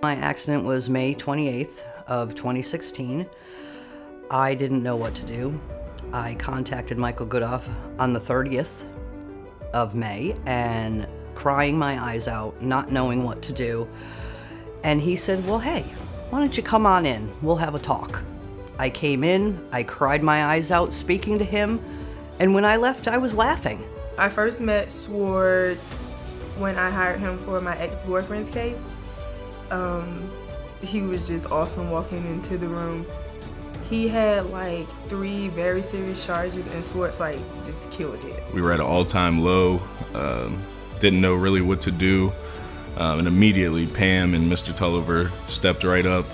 My accident was May 28th of 2016. I didn't know what to do. I contacted Michael Goodoff on the 30th of May and crying my eyes out, not knowing what to do. And he said, well, hey, why don't you come on in? We'll have a talk. I came in, I cried my eyes out speaking to him, and when I left, I was laughing. I first met Swartz when I hired him for my ex-boyfriend's case. He was just awesome walking into the room. He had like 3 very serious charges, and Swartz just killed it. We were at an all-time low, didn't know really what to do, and immediately Pam and Mr. Tulliver stepped right up,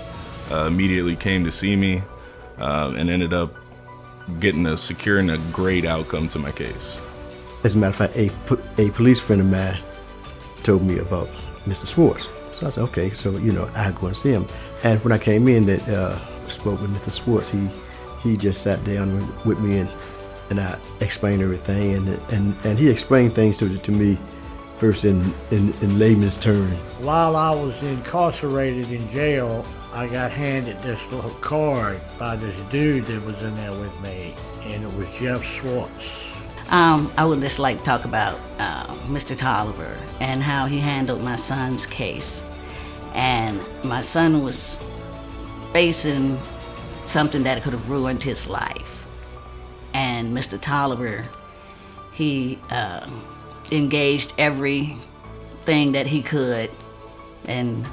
immediately came to see me, and ended up securing a great outcome to my case. As a matter of fact, a police friend of mine told me about Mr. Swartz. So I said, okay, so, I had to go and see him. And when I came in, spoke with Mr. Swartz, he just sat down with me and I explained everything. And he explained things to me first in layman's terms. While I was incarcerated in jail, I got handed this little card by this dude that was in there with me, and it was Jeff Swartz. I would just like to talk about Mr. Tolliver and how he handled my son's case. And my son was facing something that could have ruined his life. And Mr. Tolliver, he engaged everything that he could, and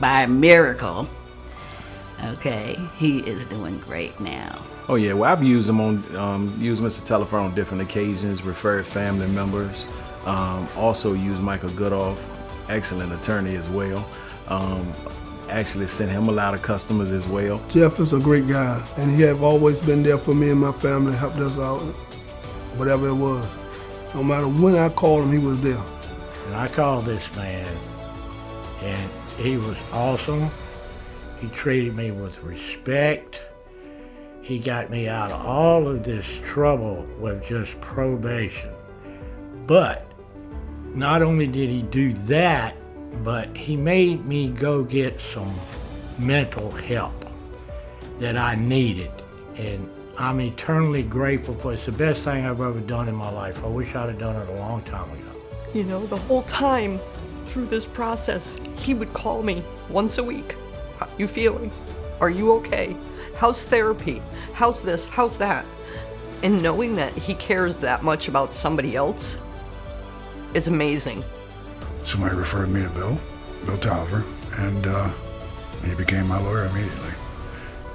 by a miracle, okay, he is doing great now. Oh yeah, well I've used him used Mr. Tellifer on different occasions, referred family members, also used Michael Goodoff, excellent attorney as well. Actually sent him a lot of customers as well. Jeff is a great guy, and he have always been there for me and my family, helped us out, whatever it was. No matter when I called him, he was there. And I called this man, and he was awesome. He treated me with respect. He got me out of all of this trouble with just probation. But not only did he do that, but he made me go get some mental help that I needed. And I'm eternally grateful for it. It's the best thing I've ever done in my life. I wish I'd have done it a long time ago. The whole time through this process, he would call me once a week. How you feeling? Are you okay? How's therapy? How's this? How's that? And knowing that he cares that much about somebody else is amazing. Somebody referred me to Bill Tolliver, and he became my lawyer immediately.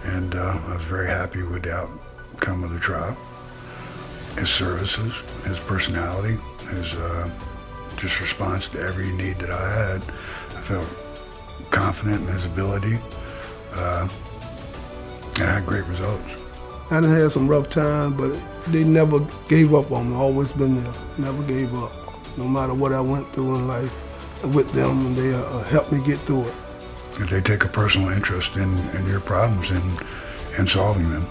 And I was very happy with the outcome of the trial. His services, his personality, his just response to every need that I had. I felt confident in his ability, and had great results. I done had some rough times, but they never gave up on me, always been there, never gave up. No matter what I went through in life with them, and they helped me get through it. They take a personal interest in your problems and solving them.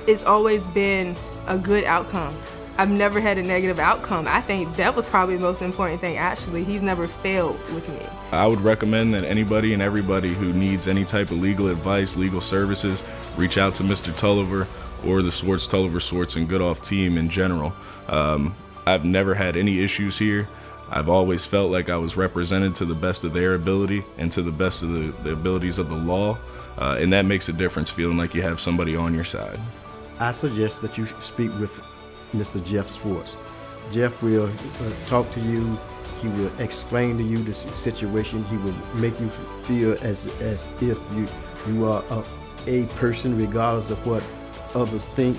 It's always been a good outcome. I've never had a negative outcome. I think that was probably the most important thing, actually. He's never failed with me. I would recommend that anybody and everybody who needs any type of legal advice, legal services, reach out to Mr. Tulliver or the Swartz, Tulliver, Swartz, and Goodoff team in general. I've never had any issues here. I've always felt like I was represented to the best of their ability and to the best of the abilities of the law, and that makes a difference, feeling like you have somebody on your side. I suggest that you speak with Mr. Jeff Swartz. Jeff will talk to you. He will explain to you the situation. He will make you feel as if you are a person, regardless of what others think.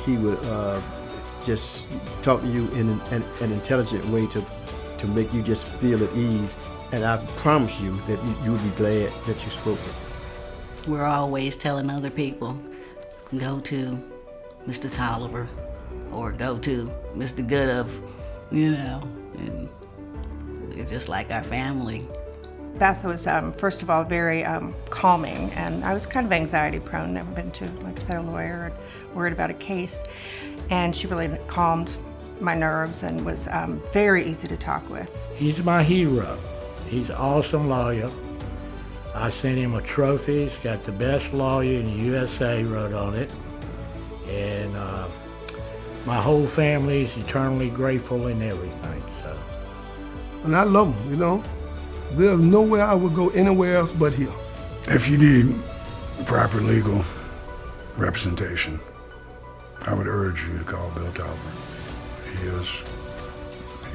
He will just talk to you in an intelligent way to make you just feel at ease. And I promise you that you will be glad that you spoke with him. We're always telling other people, go to Mr. Tolliver or go to Mr. Goodoff, and they're just like our family. Beth was, first of all, very calming, and I was kind of anxiety prone, never been to, like I said, a lawyer and worried about a case. And she really calmed my nerves and was very easy to talk with. He's my hero. He's an awesome lawyer. I sent him a trophy. It's got the best lawyer in the USA wrote on it. And my whole family is eternally grateful and everything. So. And I love him, you know. There's nowhere I would go anywhere else but here. If you need proper legal representation, I would urge you to call Bill Tolliver.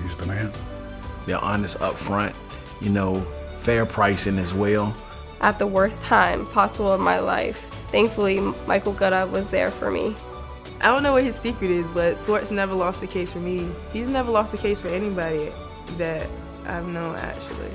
He's the man. They're honest up front, you know, fair pricing as well. At the worst time possible in my life, thankfully, Michael Goodoff was there for me. I don't know what his secret is, but Swartz never lost a case for me. He's never lost a case for anybody that I've known, actually.